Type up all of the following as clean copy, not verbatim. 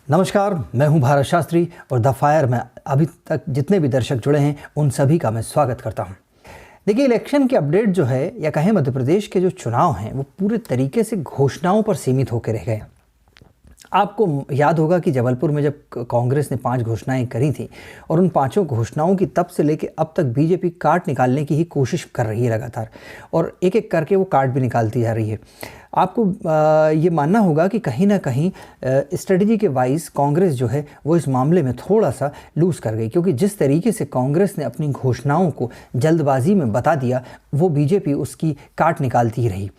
नमस्कार, मैं हूं भारत शास्त्री और द फायर में अभी तक जितने भी दर्शक जुड़े हैं उन सभी का मैं स्वागत करता हूं। देखिए, इलेक्शन की अपडेट जो है या कहें मध्य प्रदेश के जो चुनाव हैं वो पूरे तरीके से घोषणाओं पर सीमित होकर रह गए। आपको याद होगा कि जबलपुर में जब कांग्रेस ने 5 घोषणाएं करी थी और उन 5 घोषणाओं की तब से लेकर अब तक बीजेपी काट निकालने की ही कोशिश कर रही है लगातार, और एक एक करके वो काट भी निकालती जा रही है। आपको ये मानना होगा कि कहीं ना कहीं स्ट्रेटजी के वाइज कांग्रेस जो है वो इस मामले में थोड़ा सा लूज़ कर गई, क्योंकि जिस तरीके से कांग्रेस ने अपनी घोषणाओं को जल्दबाजी में बता दिया वो बीजेपी उसकी काट निकालती ही रही।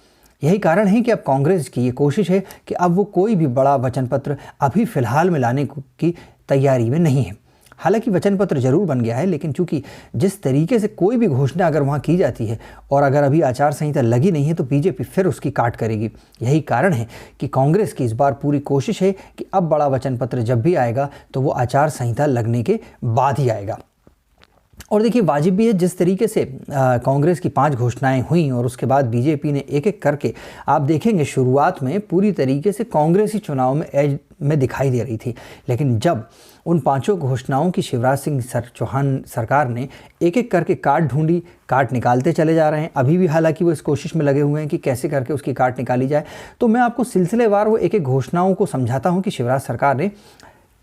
यही कारण है कि अब कांग्रेस की ये कोशिश है कि अब वो कोई भी बड़ा वचन पत्र अभी फ़िलहाल में लाने की तैयारी में नहीं है। हालांकि वचन पत्र जरूर बन गया है, लेकिन चूंकि जिस तरीके से कोई भी घोषणा अगर वहाँ की जाती है और अगर अभी आचार संहिता लगी नहीं है तो बीजेपी फिर उसकी काट करेगी। यही कारण है कि कांग्रेस की इस बार पूरी कोशिश है कि अब बड़ा वचन पत्र जब भी आएगा तो वो आचार संहिता लगने के बाद ही आएगा। और देखिए, वाजिब भी है जिस तरीके से कांग्रेस की 5 घोषणाएं हुई और उसके बाद बीजेपी ने एक एक करके, आप देखेंगे शुरुआत में पूरी तरीके से कांग्रेस ही चुनाव में एज में दिखाई दे रही थी, लेकिन जब उन 5 घोषणाओं की शिवराज सिंह चौहान सरकार ने एक एक करके काट ढूंढी, काट निकालते चले जा रहे हैं। अभी भी हालांकि वो इस कोशिश में लगे हुए हैं कि कैसे करके उसकी काट निकाली जाए। तो मैं आपको सिलसिलेवार वो एक एक घोषणाओं को समझाता हूँ कि शिवराज सरकार ने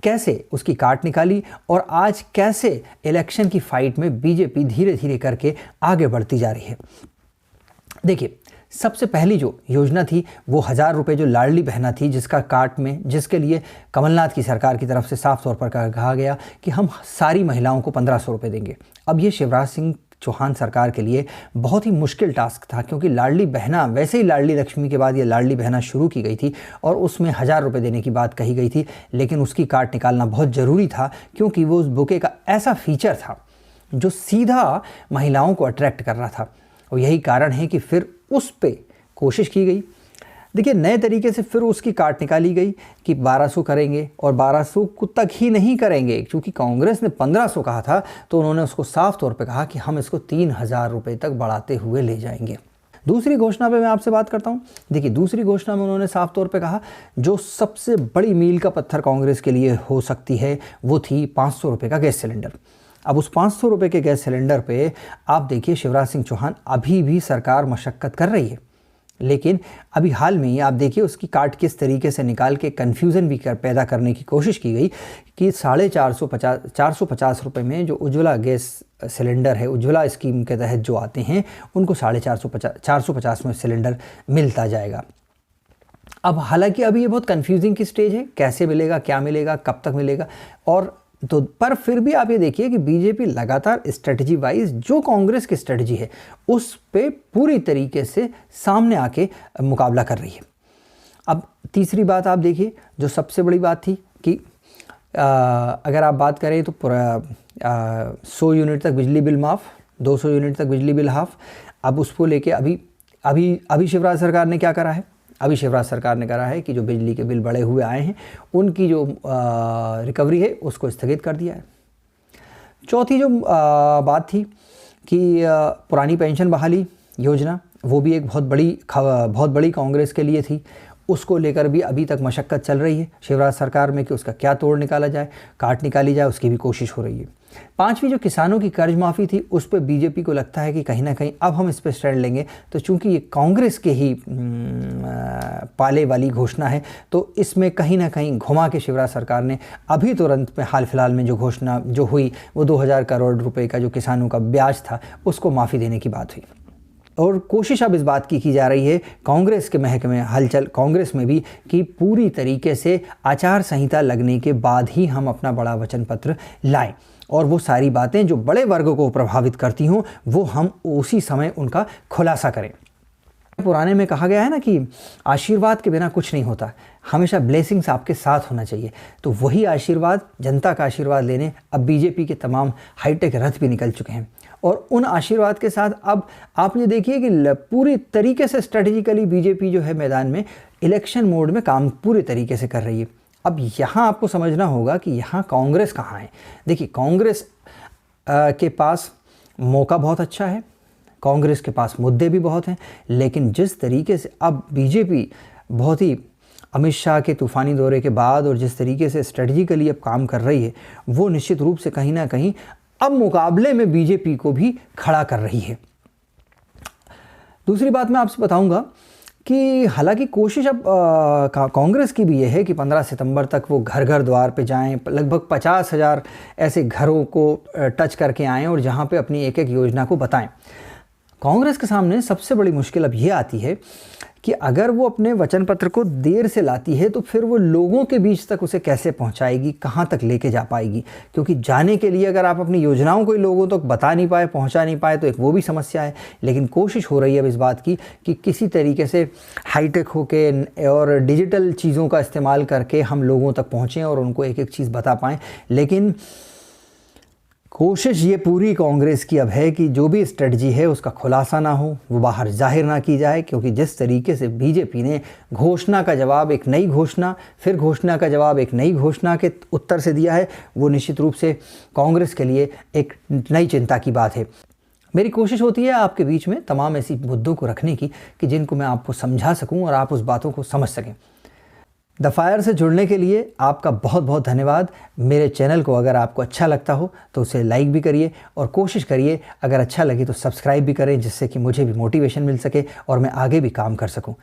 कैसे उसकी काट निकाली और आज कैसे इलेक्शन की फाइट में बीजेपी धीरे धीरे करके आगे बढ़ती जा रही है। देखिए, सबसे पहली जो योजना थी वो 1000 रुपये जो लाडली बहना थी, जिसका काट में जिसके लिए कमलनाथ की सरकार की तरफ से साफ तौर पर कहा गया कि हम सारी महिलाओं को 1500 रुपये देंगे। अब ये शिवराज सिंह चौहान सरकार के लिए बहुत ही मुश्किल टास्क था, क्योंकि लाडली बहना, वैसे ही लाडली लक्ष्मी के बाद ये लाडली बहना शुरू की गई थी और उसमें 1000 रुपये देने की बात कही गई थी, लेकिन उसकी काट निकालना बहुत ज़रूरी था, क्योंकि वो उस बुके का ऐसा फीचर था जो सीधा महिलाओं को अट्रैक्ट कर रहा था। और यही कारण है कि फिर उस पर कोशिश की गई। देखिए, नए तरीके से फिर उसकी काट निकाली गई कि 1200 करेंगे, और 1200 को तक ही नहीं करेंगे, क्योंकि कांग्रेस ने 1500 कहा था तो उन्होंने उसको साफ तौर पे कहा कि हम इसको 3000 रुपये तक बढ़ाते हुए ले जाएंगे। दूसरी घोषणा पे मैं आपसे बात करता हूँ। देखिए, दूसरी घोषणा में उन्होंने साफ तौर पे कहा जो सबसे बड़ी मील का पत्थर कांग्रेस के लिए हो सकती है वो थी 500 रुपये का गैस सिलेंडर। अब उस 500 रुपये के गैस सिलेंडर पे आप देखिए, शिवराज सिंह चौहान अभी भी सरकार मशक्क़त कर रही है, लेकिन अभी हाल में ही आप देखिए उसकी काट किस तरीके से निकाल के कन्फ्यूज़न भी पैदा करने की कोशिश की गई कि 450 रुपये में जो उज्ज्वला गैस सिलेंडर है, उज्ज्वला स्कीम के तहत जो आते हैं उनको 450 में सिलेंडर मिलता जाएगा। अब हालांकि अभी ये बहुत कन्फ्यूजिंग की स्टेज है, कैसे मिलेगा, क्या मिलेगा, कब तक मिलेगा, और तो पर फिर भी आप ये देखिए कि बीजेपी लगातार स्ट्रेटजी वाइज जो कांग्रेस की स्ट्रेटजी है उस पे पूरी तरीके से सामने आके मुकाबला कर रही है। अब तीसरी बात आप देखिए, जो सबसे बड़ी बात थी कि अगर आप बात करें तो 100 यूनिट तक बिजली बिल माफ़, 200 यूनिट तक बिजली बिल हाफ। अब उसको लेके अभी शिवराज सरकार ने क्या करा है? अभी शिवराज सरकार ने करा है कि जो बिजली के बिल बढ़े हुए आए हैं उनकी जो रिकवरी है उसको स्थगित कर दिया है। चौथी जो बात थी कि पुरानी पेंशन बहाली योजना, वो भी एक बहुत बड़ी कांग्रेस के लिए थी। उसको लेकर भी अभी तक मशक्क़त चल रही है शिवराज सरकार में कि उसका क्या तोड़ निकाला जाए, काट निकाली जाए, उसकी भी कोशिश हो रही है। 5वीं जो किसानों की कर्ज माफ़ी थी उस पर बीजेपी को लगता है कि कहीं ना कहीं अब हम इस पर स्टैंड लेंगे, तो चूंकि ये कांग्रेस के ही पाले वाली घोषणा है तो इसमें कहीं ना कहीं घुमा के शिवराज सरकार ने अभी तुरंत में हाल फिलहाल में जो घोषणा जो हुई वो 2000 करोड़ रुपए का जो किसानों का ब्याज था उसको माफ़ी देने की बात हुई। और कोशिश अब इस बात की जा रही है कांग्रेस के महकमे हलचल कांग्रेस में भी कि पूरी तरीके से आचार संहिता लगने के बाद ही हम अपना बड़ा वचन पत्र लाएं, और वो सारी बातें जो बड़े वर्ग को प्रभावित करती हों वो हम उसी समय उनका खुलासा करें। पुराने में कहा गया है ना कि आशीर्वाद के बिना कुछ नहीं होता, हमेशा ब्लेसिंग्स आपके साथ होना चाहिए। तो वही आशीर्वाद, जनता का आशीर्वाद लेने अब बीजेपी के तमाम हाईटेक रथ भी निकल चुके हैं, और उन आशीर्वाद के साथ अब आप ये देखिए कि पूरी तरीके से स्ट्रेटेजिकली बीजेपी जो है मैदान में इलेक्शन मोड में काम पूरे तरीके से कर रही है। अब यहाँ आपको समझना होगा कि यहाँ कांग्रेस कहाँ है। देखिए, कांग्रेस के पास मौका बहुत अच्छा है, कांग्रेस के पास मुद्दे भी बहुत हैं, लेकिन जिस तरीके से अब बीजेपी बहुत ही अमित शाह के तूफ़ानी दौरे के बाद और जिस तरीके से स्ट्रेटजिकली अब काम कर रही है, वो निश्चित रूप से कहीं ना कहीं अब मुकाबले में बीजेपी को भी खड़ा कर रही है। दूसरी बात मैं आपसे बताऊंगा कि हालांकि कोशिश अब कांग्रेस की भी ये है कि 15 सितंबर तक वो घर घर द्वार पे जाएं, लगभग 50,000 ऐसे घरों को टच करके आएं और जहां पे अपनी एक एक योजना को बताएं। कांग्रेस के सामने सबसे बड़ी मुश्किल अब ये आती है कि अगर वो अपने वचन पत्र को देर से लाती है तो फिर वो लोगों के बीच तक उसे कैसे पहुंचाएगी, कहां तक लेके जा पाएगी। क्योंकि जाने के लिए अगर आप अपनी योजनाओं को लोगों तक बता नहीं पाए, पहुंचा नहीं पाए, तो एक वो भी समस्या है। लेकिन कोशिश हो रही है अब इस बात की कि किसी तरीके से हाईटेक होके और डिजिटल चीज़ों का इस्तेमाल करके हम लोगों तक पहुँचें और उनको एक एक चीज़ बता पाएँ। लेकिन कोशिश ये पूरी कांग्रेस की अब है कि जो भी स्ट्रेटजी है उसका खुलासा ना हो, वो बाहर जाहिर ना की जाए। क्योंकि जिस तरीके से बीजेपी ने घोषणा का जवाब एक नई घोषणा, फिर घोषणा का जवाब एक नई घोषणा के उत्तर से दिया है, वो निश्चित रूप से कांग्रेस के लिए एक नई चिंता की बात है। मेरी कोशिश होती है आपके बीच में तमाम ऐसी मुद्दों को रखने की कि जिनको मैं आपको समझा सकूँ और आप उस बातों को समझ सकें। द फायर से जुड़ने के लिए आपका बहुत बहुत धन्यवाद। मेरे चैनल को अगर आपको अच्छा लगता हो तो उसे लाइक भी करिए और कोशिश करिए अगर अच्छा लगे तो सब्सक्राइब भी करें, जिससे कि मुझे भी मोटिवेशन मिल सके और मैं आगे भी काम कर सकूं।